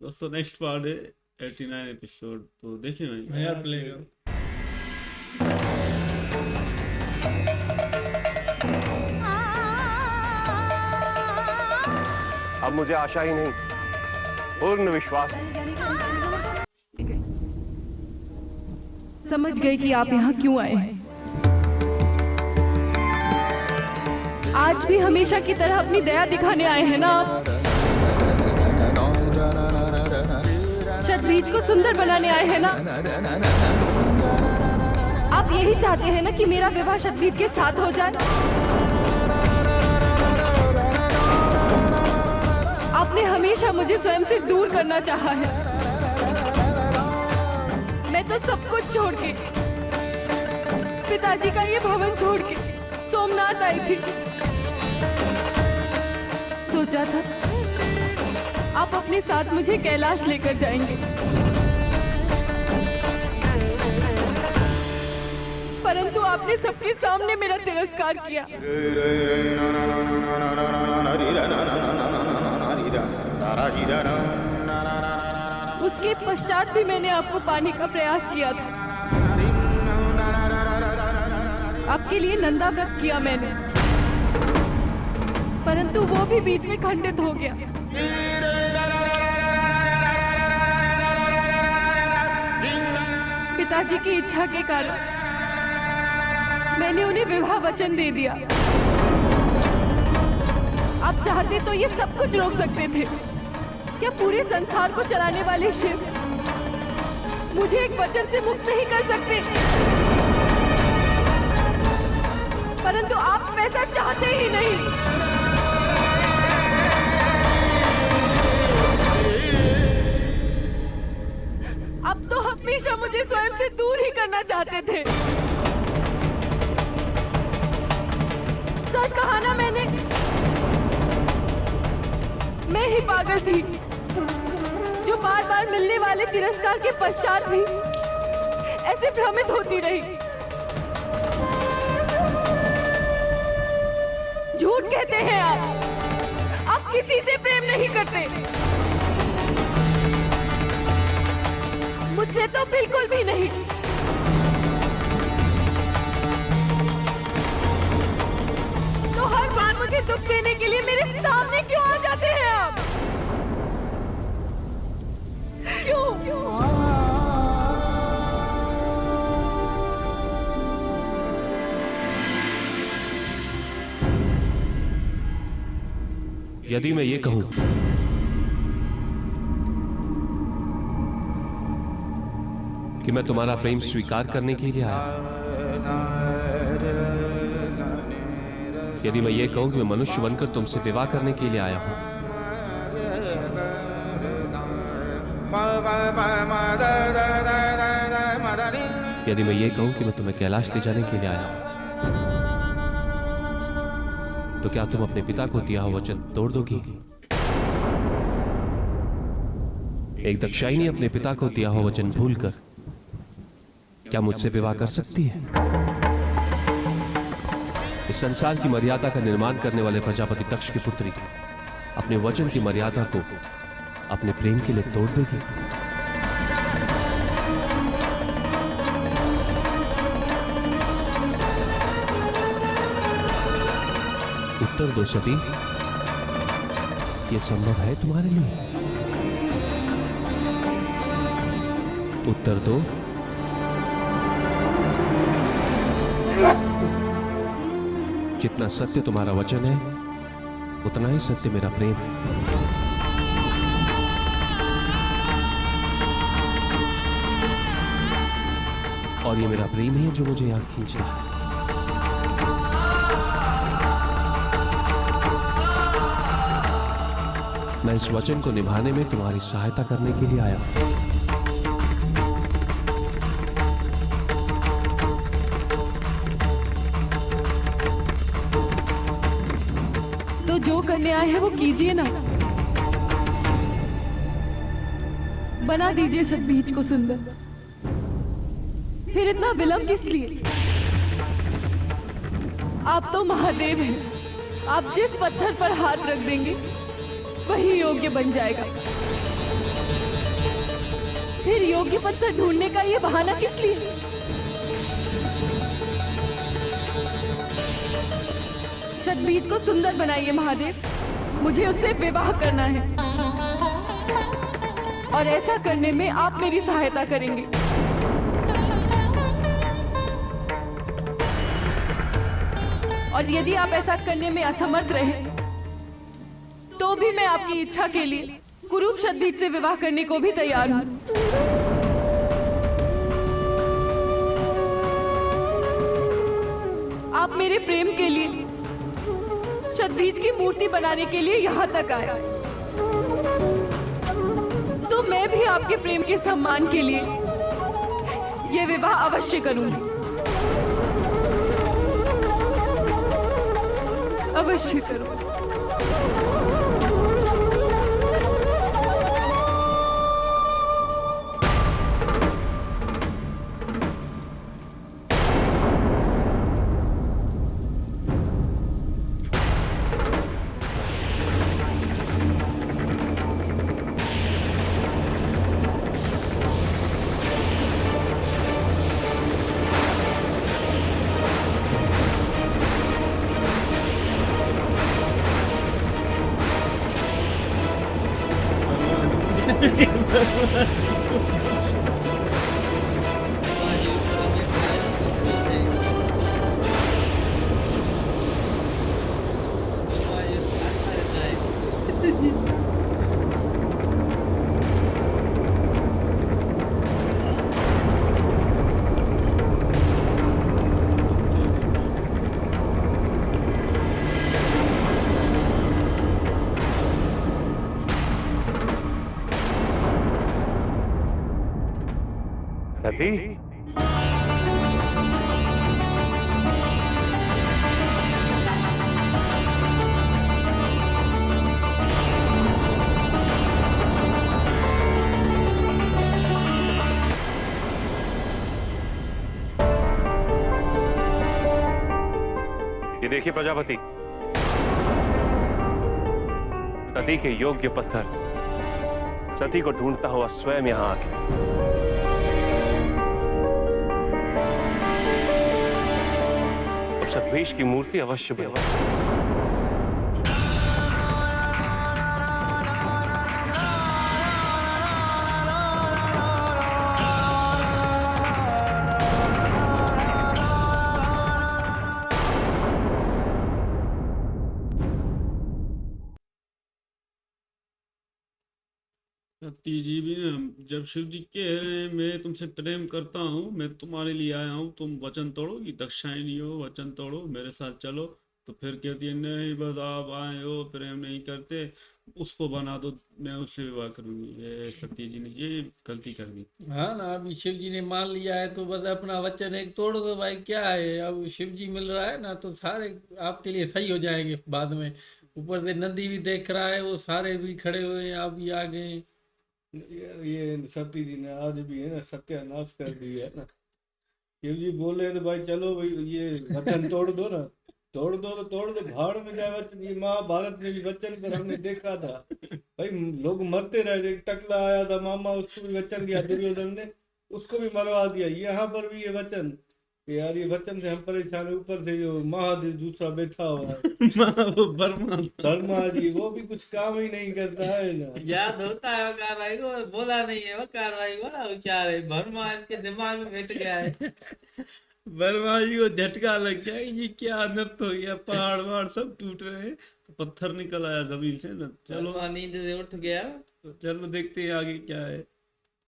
दोस्तों next part है 89 episode, तो देखिए मैं यार प्ले कर। अब मुझे आशा ही नहीं, पूर्ण विश्वास। समझ गए कि आप यहाँ क्यों आए हैं। आज भी हमेशा की तरह अपनी दया दिखाने आए हैं ना आप। शतबीज को सुंदर बनाने आए हैं ना आप। यही चाहते हैं ना कि मेरा विवाह शतबीज के साथ हो जाए। आपने हमेशा मुझे स्वयं से दूर करना चाहा है। मैं तो सब कुछ छोड़ के, पिताजी का ये भवन छोड़ के सोमनाथ आई थी। सोचा था आप अपने साथ मुझे कैलाश लेकर जाएंगे, परंतु आपने सबके सामने मेरा तिरस्कार किया। उसके पश्चात भी मैंने आपको पाने का प्रयास किया था। आपके लिए नंदा व्रत किया मैंने, परंतु वो भी बीच में खंडित हो गया। पिताजी की इच्छा के कारण मैंने उन्हें विवाह वचन दे दिया। आप चाहते तो ये सब कुछ रोक सकते थे। क्या पूरे संसार को चलाने वाले शिव मुझे एक वचन से मुक्त नहीं कर सकते? परंतु आप वैसा चाहते ही नहीं। अब तो हमेशा मुझे स्वयं से दूर ही करना चाहते थे। सच कहा ना मैंने, मैं ही पागल थी जो बार बार मिलने वाले तिरस्कार के पश्चात भी ऐसे भ्रमित होती रही। झूठ कहते हैं आप किसी से प्रेम नहीं करते। मुझसे तो बिल्कुल भी नहीं। तो हर बार मुझे दुख देने के लिए मेरे सामने क्यों आ जाते हैं आप? क्यों? यदि मैं ये कहूं कि मैं तुम्हारा प्रेम स्वीकार करने के लिए आया, यदि मैं ये कहूं कि मैं मनुष्य बनकर तुमसे विवाह करने के लिए आया हूं, यदि मैं ये कहूं कि मैं तुम्हें कैलाश ले जाने के लिए आया हूं, तो क्या तुम अपने पिता को दिया हुआ वचन तोड़ दोगी? एक दक्षायनी अपने पिता को दिया हुआ वचन भूलकर क्या मुझसे विवाह कर सकती है? इस संसार की मर्यादा का निर्माण करने वाले प्रजापति दक्ष की पुत्री अपने वचन की मर्यादा को अपने प्रेम के लिए तोड़ देगी? उत्तर दो सती, यह संभव है तुम्हारे लिए? उत्तर दो। जितना सत्य तुम्हारा वचन है, उतना ही सत्य मेरा प्रेम है। और ये मेरा प्रेम ही है जो मुझे यहां खींच रहा है। मैं इस वचन को निभाने में तुम्हारी सहायता करने के लिए आया हूं। तो जो करने आए हैं वो कीजिए ना। बना दीजिए शतबीज को सुंदर। फिर इतना विलंब किस लिए? आप तो महादेव हैं। आप जिस पत्थर पर हाथ रख देंगे वही योग्य बन जाएगा। योग्य पत्थर ढूंढने का ये बहाना किस लिए? छठबीज को सुंदर बनाइए महादेव, मुझे उससे विवाह करना है और ऐसा करने में आप मेरी सहायता करेंगे। और यदि आप ऐसा करने में असमर्थ रहे तो भी मैं आपकी इच्छा के लिए कुरूप छठबीज से विवाह करने को भी तैयार हूं। आप मेरे प्रेम के लिए छठबीज की मूर्ति बनाने के लिए यहाँ तक आए, तो मैं भी आपके प्रेम के सम्मान के लिए ये विवाह अवश्य करूंगी, अवश्य करूंगी। सती, ये देखिए प्रजापति, सती के योग्य पत्थर सती को ढूंढता हुआ स्वयं यहां आके। छठबीज की मूर्ति अवश्य बने। सती जी भी ना, जब शिव जी कह रहे हैं मैं तुमसे प्रेम करता हूँ, मैं तुम्हारे लिए आया हूँ, तुम वचन तोड़ो, कि दक्षायनी हो, वचन तोड़ो, मेरे साथ चलो, तो फिर कहती है नहीं बस आप आए हो, प्रेम नहीं करते, उसको बना दो, मैं उससे विवाह करूंगी। ये सती जी ने ये गलती कर दी। हाँ ना, अभी शिव जी ने मान लिया है तो बस अपना वचन एक तोड़ दो भाई, क्या है। अब शिव जी मिल रहा है ना तो सारे आपके लिए सही हो जाएंगे बाद में। ऊपर से नंदी भी देख रहा है, वो सारे भी खड़े हुए हैं, आप भी आ गए। ये सती जी ने आज भी है ना सत्यानाश कर दिया है ना। शिव जी बोले तो भाई चलो भाई ये वचन तोड़ दो ना, तोड़ दो तो तोड़ दो, भाड़ में जाए वचन। ये महाभारत में भी वचन पर हमने देखा था भाई, लोग मरते रहे। एक टकला आया था मामा, उसको भी वचन दिया दुर्योधन ने, उसको भी मरवा दिया। यहाँ पर भी ये वचन, यार ये वचन से हम परेशान है। ऊपर से जो महादेव दूसरा बैठा हुआ है वो वर्मा जी, वो भी कुछ काम ही नहीं करता है ना। याद होता है कार्रवाई को, बोला नहीं है वो कार्रवाई बड़ा विचार है, भरमा इसके दिमाग में बैठ गया है। वर्मा जी को झटका लग गया कि ये क्या अनर्थ हो गया, पहाड़ वहाड़ सब टूट रहे हैं, तो पत्थर निकल आया जमीन से ना। चलो नींद से उठ गया। चलो देखते हैं आगे क्या है।